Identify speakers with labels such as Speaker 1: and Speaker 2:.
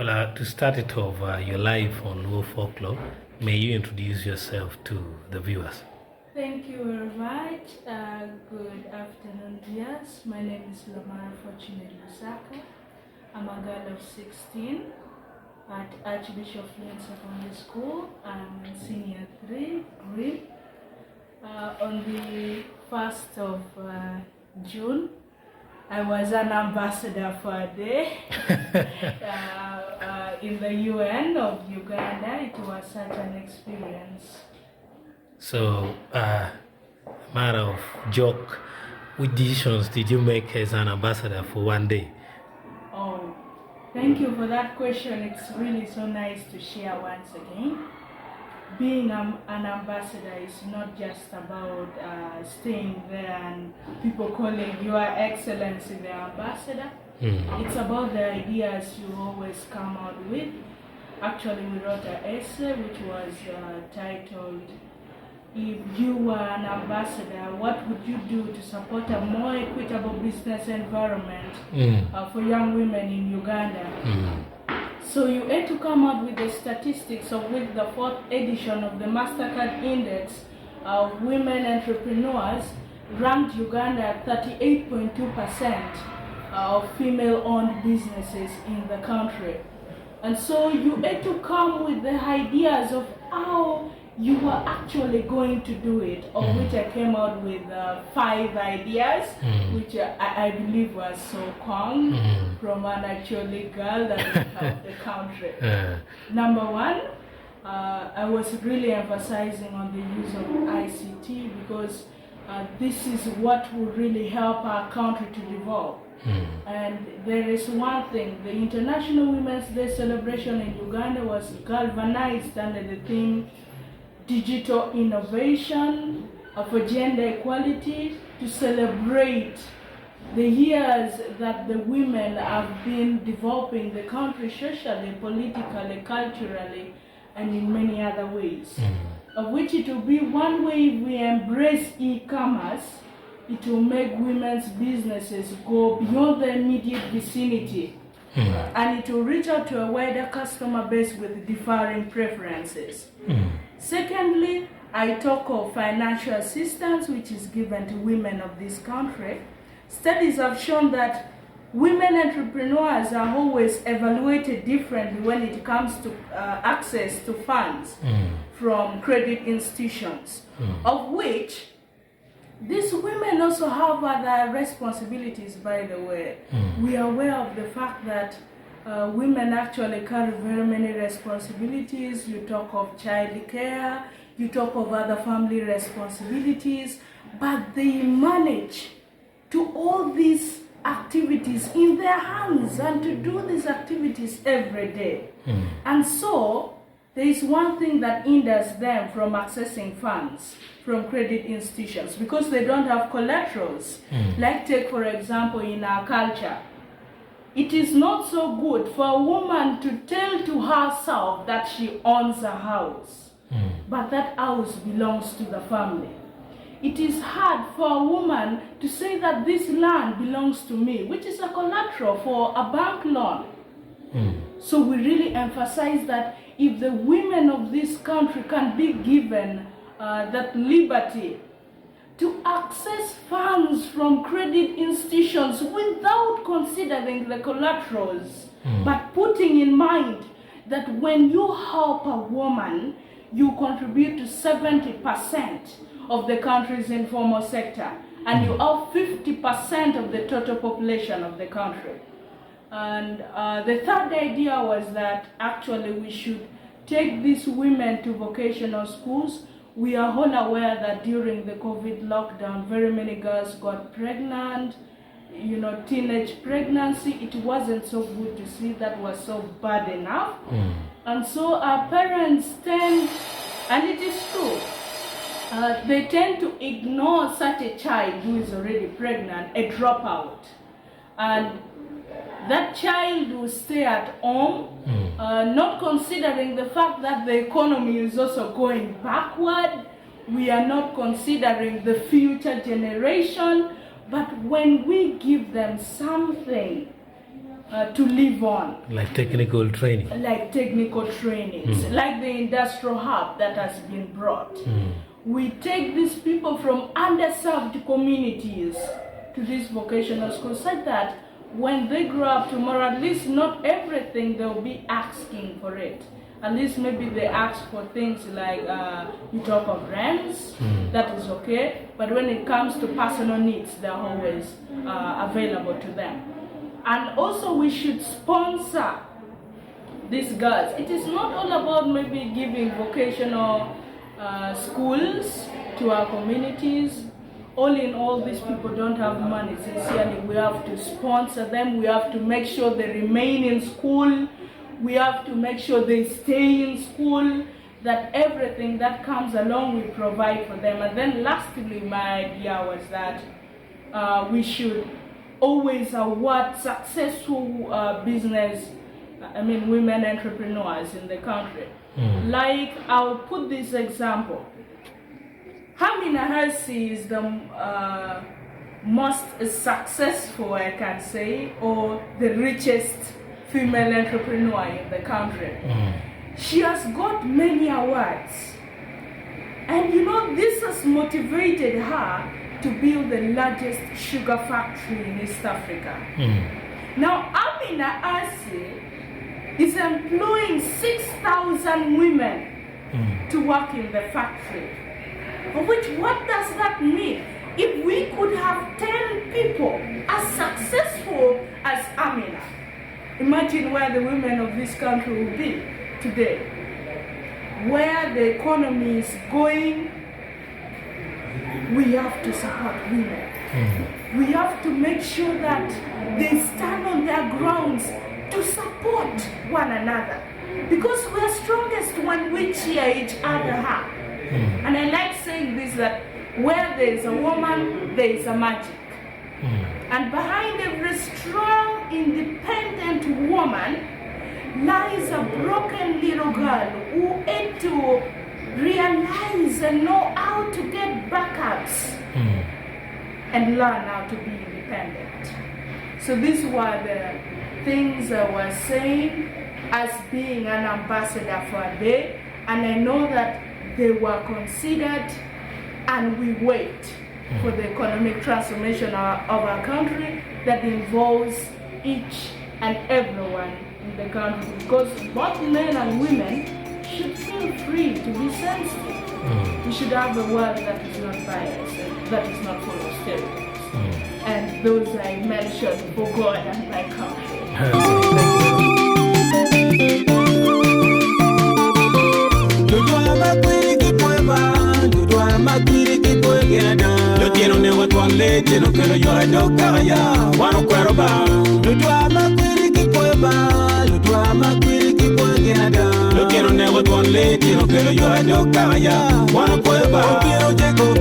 Speaker 1: Well, to start it off, your life on Luo Folklore, may you introduce yourself to the viewers?
Speaker 2: Thank you very much. Good afternoon, viewers. My name is Lamar Fortunate Lusaka. I'm a girl of 16 at Archbishop Flynn Secondary School. I'm in senior 3 grade. On the 1st of June, I was an ambassador for a day in the UN of Uganda. It was such an experience.
Speaker 1: So, matter of joke, what decisions did you make as an ambassador for one day?
Speaker 2: Oh, thank you for that question. It's really so nice to share once again. Being an ambassador is not just about staying there and people calling Your Excellency the ambassador. It's about the ideas you always come out with. Actually, we wrote an essay which was titled, "If you were an ambassador, what would you do to support a more equitable business environment for young women in Uganda?" So you had to come up with the statistics of which the 4th edition of the MasterCard Index of Women Entrepreneurs ranked Uganda at 38.2% of female-owned businesses in the country. And so you had to come with the ideas of how you were actually going to do it, of which I came out with 5 ideas, which I believe was so calm from an Acholi girl that of the country. Number 1, I was really emphasizing on the use of ICT because this is what will really help our country to develop. And there is one thing, the International Women's Day celebration in Uganda was galvanized under the theme Digital Innovation for Gender Equality, to celebrate the years that the women have been developing the country socially, politically, culturally, and in many other ways. Of which it will be one way if we embrace e-commerce, it will make women's businesses go beyond the immediate vicinity. And it will reach out to a wider customer base with differing preferences. Secondly, I talk of financial assistance which is given to women of this country. Studies have shown that women entrepreneurs are always evaluated differently when it comes to access to funds from credit institutions, of which these women also have other responsibilities, by the way. We are aware of the fact that women actually carry very many responsibilities. You talk of child care, you talk of other family responsibilities, but they manage to all these activities in their hands and to do these activities every day. And so there is one thing that hinders them from accessing funds from credit institutions because they don't have collaterals. Like take for example in our culture, it is not so good for a woman to tell to herself that she owns a house, but that house belongs to the family. It is hard for a woman to say that this land belongs to me, which is a collateral for a bank loan. So we really emphasize that if the women of this country can be given that liberty to access funds from credit institutions without considering the collaterals, but putting in mind that when you help a woman, you contribute to 70% of the country's informal sector, and you have 50% of the total population of the country. And the third idea was that actually we should take these women to vocational schools. We are all aware that during the COVID lockdown, very many girls got pregnant, teenage pregnancy. It wasn't so good to see, that was so bad enough. And so our parents tend, and it is true, they tend to ignore such a child who is already pregnant, a dropout. And that child will stay at home, not considering the fact that the economy is also going backward. We are not considering the future generation. But when we give them something to live on.
Speaker 1: Like technical training.
Speaker 2: Like technical trainings, like the industrial hub that has been brought. We take these people from underserved communities to these vocational schools such that when they grow up tomorrow, at least not everything they'll be asking for it. At least maybe they ask for things like you talk of rents, that is okay. But when it comes to personal needs, they're always available to them. And also we should sponsor these girls. It is not all about maybe giving vocational schools to our communities. All in all, these people don't have money. Sincerely, we have to sponsor them. We have to make sure they remain in school. We have to make sure they stay in school, that everything that comes along we provide for them. And then lastly, my idea was that we should always award successful women entrepreneurs in the country. Like, I'll put this example. Hamina Hersi is the most successful, I can say, or the richest female entrepreneur in the country. She has got many awards. And this has motivated her to build the largest sugar factory in East Africa. Now, Amina Hersi is employing 6,000 women to work in the factory. For which, what does that mean? If we could have 10 people as successful as Amina, imagine where the women of this country will be today. Where the economy is going, we have to support women. We have to make sure that they stand on their grounds to support one another. Because we are strongest when we cheer each other up. And I like saying this, that where there is a woman, there is a magic. And behind every strong, independent woman lies a broken little girl who had to realize and know how to get backups and learn how to be independent. So these were the things I was saying as being an ambassador for a day, and I know that they were considered, and we wait for the economic transformation of our country that involves each and everyone in the country, because both men and women should feel free to be sensitive. We should have a world that is not biased, and that is not full of stereotypes. And those I mentioned for God and my country.
Speaker 3: Lo quiero nego tu leche, no quiero llorar yo calla, guano cuero ba. Lo tu ama quiri ki poeba, lo tu ama quiri ki poegada. Lo quiero nego tu leche, no quiero llorar yo calla, guano cuero ba. Quiero llego